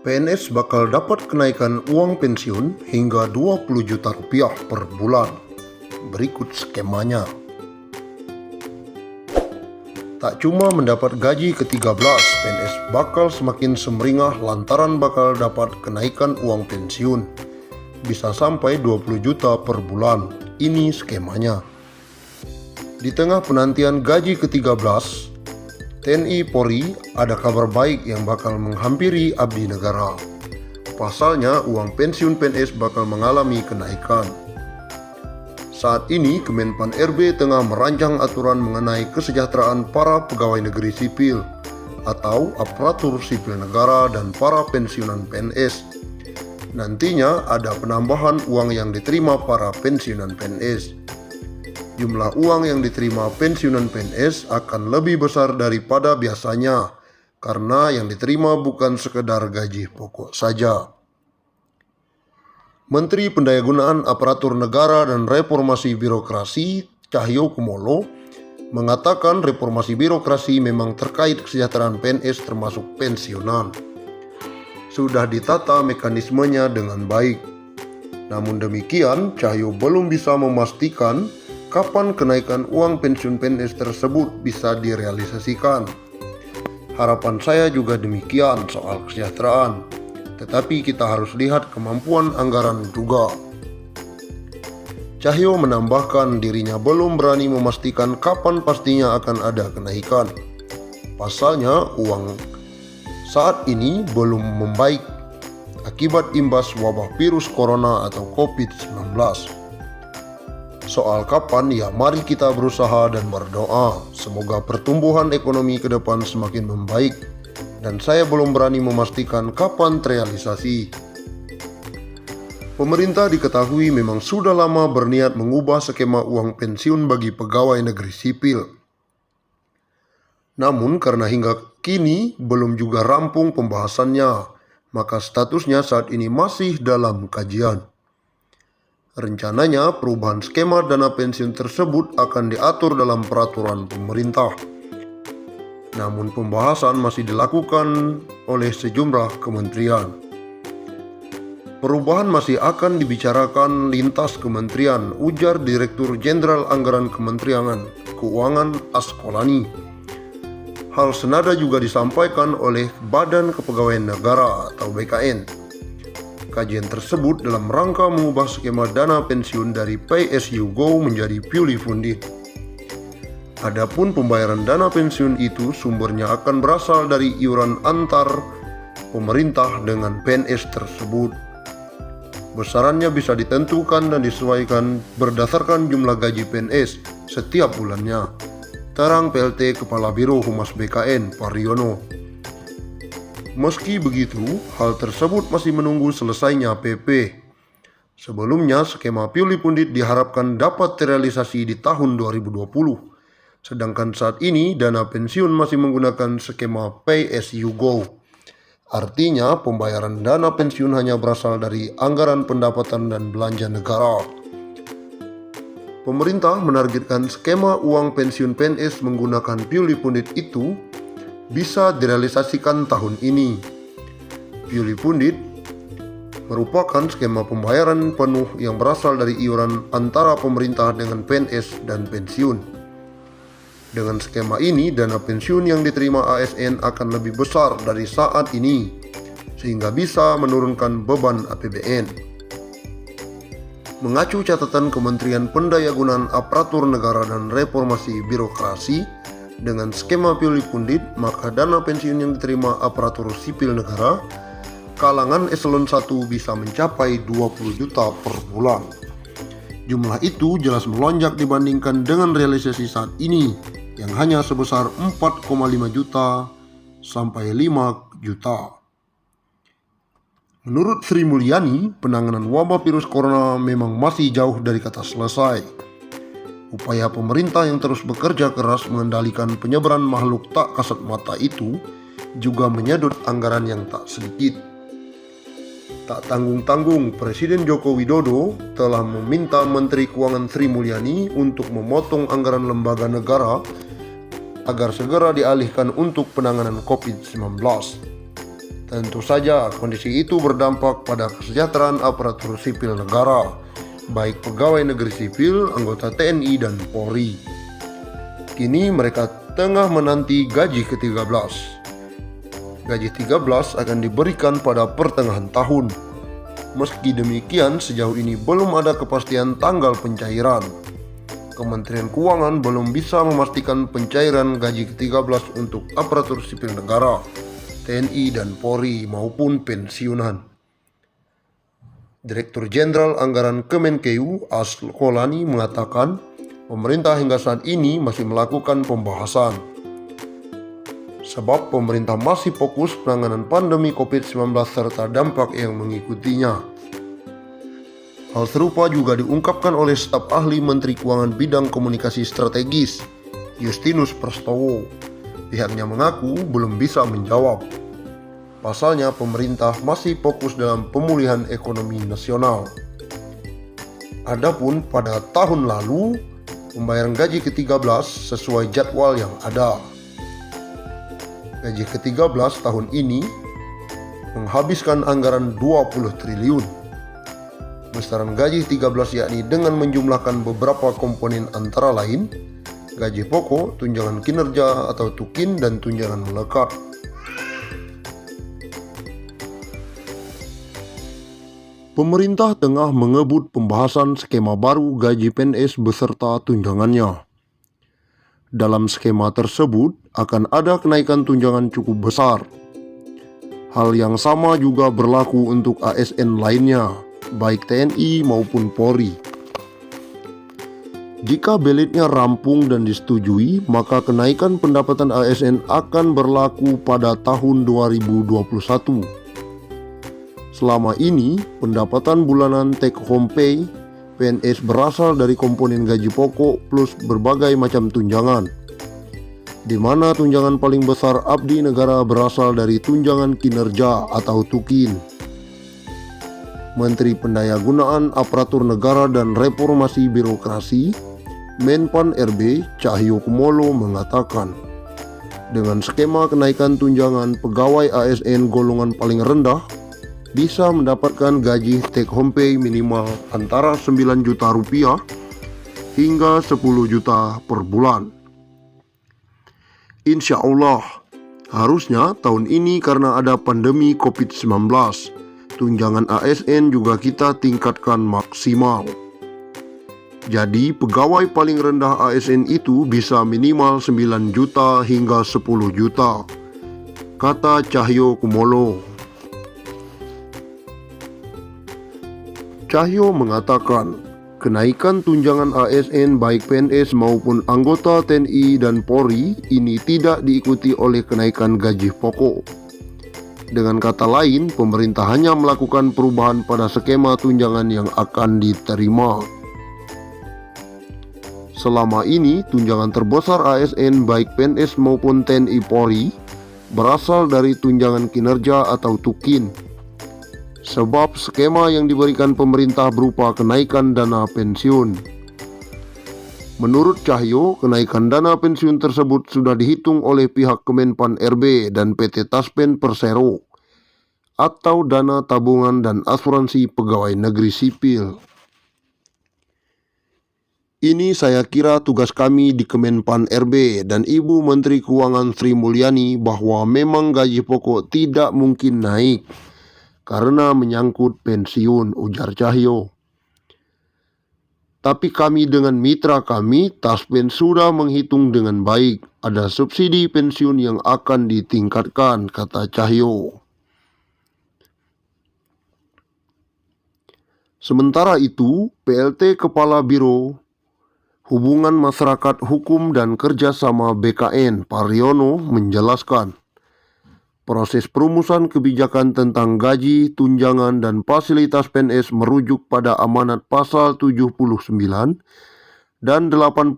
PNS bakal dapat kenaikan uang pensiun hingga 20 juta rupiah per bulan. Berikut skemanya. Tak cuma mendapat gaji ke-13, PNS bakal semakin semeringah lantaran bakal dapat kenaikan uang pensiun. Bisa sampai 20 juta per bulan. Ini skemanya. Di tengah penantian gaji ke-13, TNI Polri ada kabar baik yang bakal menghampiri abdi negara. Pasalnya, uang pensiun PNS bakal mengalami kenaikan. Saat ini, Kemenpan RB tengah merancang aturan mengenai kesejahteraan para pegawai negeri sipil atau aparatur sipil negara dan para pensiunan PNS. Nantinya ada penambahan uang yang diterima para pensiunan PNS. Jumlah uang yang diterima pensiunan PNS akan lebih besar daripada biasanya karena yang diterima bukan sekedar gaji pokok saja. Menteri Pendayagunaan Aparatur Negara dan Reformasi Birokrasi Cahyokumolo mengatakan reformasi birokrasi memang terkait kesejahteraan PNS termasuk pensiunan. Sudah ditata mekanismenya dengan baik. Namun demikian, Cahyo belum bisa memastikan kapan kenaikan uang pensiun PNS tersebut bisa direalisasikan. Harapan saya juga demikian soal kesejahteraan, tetapi kita harus lihat kemampuan anggaran juga. Cahyo menambahkan dirinya belum berani memastikan kapan pastinya akan ada kenaikan. Pasalnya uang saat ini belum membaik akibat imbas wabah virus corona atau COVID-19. Soal kapan, ya mari kita berusaha dan berdoa. Semoga pertumbuhan ekonomi ke depan semakin membaik dan saya belum berani memastikan kapan terrealisasi. Pemerintah diketahui memang sudah lama berniat mengubah skema uang pensiun bagi pegawai negeri sipil. Namun karena hingga kini belum juga rampung pembahasannya, maka statusnya saat ini masih dalam kajian. Rencananya perubahan skema dana pensiun tersebut akan diatur dalam peraturan pemerintah. Namun pembahasan masih dilakukan oleh sejumlah kementerian. Perubahan masih akan dibicarakan lintas kementerian, ujar Direktur Jenderal Anggaran Kementerian Keuangan Askolani. Hal senada juga disampaikan oleh Badan Kepegawaian Negara atau BKN. Kajian tersebut dalam rangka mengubah skema dana pensiun dari Pay as you go menjadi purely funded. Adapun pembayaran dana pensiun itu sumbernya akan berasal dari iuran antar pemerintah dengan PNS tersebut. Besarannya bisa ditentukan dan disesuaikan berdasarkan jumlah gaji PNS setiap bulannya. Terang PLT Kepala Biro Humas BKN Pariono. Meski begitu, hal tersebut masih menunggu selesainya PP. Sebelumnya, skema purely funded diharapkan dapat terrealisasi di tahun 2020. Sedangkan saat ini, dana pensiun masih menggunakan skema Pay as you go. Artinya, pembayaran dana pensiun hanya berasal dari anggaran pendapatan dan belanja negara. Pemerintah menargetkan skema uang pensiun PNS menggunakan purely funded itu bisa direalisasikan tahun ini. Purely funded merupakan skema pembayaran penuh yang berasal dari iuran antara pemerintah dengan PNS dan pensiun. Dengan skema ini, dana pensiun yang diterima ASN akan lebih besar dari saat ini, sehingga bisa menurunkan beban APBN. Mengacu catatan Kementerian Pendayagunaan Aparatur Negara dan Reformasi Birokrasi, dengan skema purely funded, maka dana pensiun yang diterima aparatur sipil negara kalangan eselon 1 bisa mencapai 20 juta per bulan. Jumlah itu jelas melonjak dibandingkan dengan realisasi saat ini yang hanya sebesar 4,5 juta sampai 5 juta. Menurut Sri Mulyani, penanganan wabah virus corona memang masih jauh dari kata selesai. Upaya pemerintah yang terus bekerja keras mengendalikan penyebaran makhluk tak kasat mata itu juga menyedot anggaran yang tak sedikit. Tak tanggung-tanggung, Presiden Joko Widodo telah meminta Menteri Keuangan Sri Mulyani untuk memotong anggaran lembaga negara agar segera dialihkan untuk penanganan COVID-19. Tentu saja kondisi itu berdampak pada kesejahteraan aparatur sipil negara, baik pegawai negeri sipil, anggota TNI, dan Polri. Kini mereka tengah menanti gaji ke-13. Gaji 13 akan diberikan pada pertengahan tahun. Meski demikian, sejauh ini belum ada kepastian tanggal pencairan. Kementerian Keuangan belum bisa memastikan pencairan gaji ke-13 untuk aparatur sipil negara, TNI dan Polri maupun pensiunan. Direktur Jenderal Anggaran Kemenkeu Askolani mengatakan pemerintah hingga saat ini masih melakukan pembahasan. Sebab pemerintah masih fokus penanganan pandemi COVID-19 serta dampak yang mengikutinya. Hal serupa juga diungkapkan oleh staf ahli Menteri Keuangan bidang komunikasi strategis, Justinus Prastowo. Pihaknya mengaku belum bisa menjawab. Pasalnya pemerintah masih fokus dalam pemulihan ekonomi nasional. Adapun pada tahun lalu, pembayaran gaji ke-13 sesuai jadwal yang ada. Gaji ke-13 tahun ini menghabiskan anggaran 20 triliun. Besaran gaji 13 yakni dengan menjumlahkan beberapa komponen antara lain gaji pokok, tunjangan kinerja atau tukin, dan tunjangan melekat. Pemerintah tengah mengebut pembahasan skema baru gaji PNS beserta tunjangannya. Dalam skema tersebut akan ada kenaikan tunjangan cukup besar. Hal yang sama juga berlaku untuk ASN lainnya, baik TNI maupun Polri. Jika belitnya rampung dan disetujui, maka kenaikan pendapatan ASN akan berlaku pada tahun 2021. Selama ini, pendapatan bulanan take home pay PNS berasal dari komponen gaji pokok plus berbagai macam tunjangan, di mana tunjangan paling besar abdi negara berasal dari tunjangan kinerja atau tukin. Menteri Pendayagunaan Aparatur Negara dan Reformasi Birokrasi Menpan RB Cahyokumolo mengatakan, dengan skema kenaikan tunjangan pegawai ASN golongan paling rendah bisa mendapatkan gaji take home pay minimal antara 9 juta rupiah hingga 10 juta per bulan. Insya Allah, harusnya tahun ini karena ada pandemi COVID-19, tunjangan ASN juga kita tingkatkan maksimal. Jadi pegawai paling rendah ASN itu bisa minimal 9 juta hingga 10 juta, kata Cahyokumolo. Cahyo mengatakan, kenaikan tunjangan ASN baik PNS maupun anggota TNI dan Polri ini tidak diikuti oleh kenaikan gaji pokok. Dengan kata lain, pemerintah hanya melakukan perubahan pada skema tunjangan yang akan diterima. Selama ini, tunjangan terbesar ASN baik PNS maupun TNI Polri berasal dari tunjangan kinerja atau tukin. Sebab skema yang diberikan pemerintah berupa kenaikan dana pensiun. Menurut Cahyo, kenaikan dana pensiun tersebut sudah dihitung oleh pihak Kemenpan RB dan PT Taspen Persero atau dana tabungan dan asuransi pegawai negeri sipil. Ini saya kira tugas kami di Kemenpan RB dan Ibu Menteri Keuangan Sri Mulyani bahwa memang gaji pokok tidak mungkin naik karena menyangkut pensiun, ujar Cahyo. Tapi kami dengan mitra kami, Taspen sudah menghitung dengan baik. Ada subsidi pensiun yang akan ditingkatkan, kata Cahyo. Sementara itu, PLT Kepala Biro Hubungan Masyarakat Hukum dan Kerjasama BKN Pariono menjelaskan, proses perumusan kebijakan tentang gaji, tunjangan, dan fasilitas PNS merujuk pada amanat pasal 79 dan 80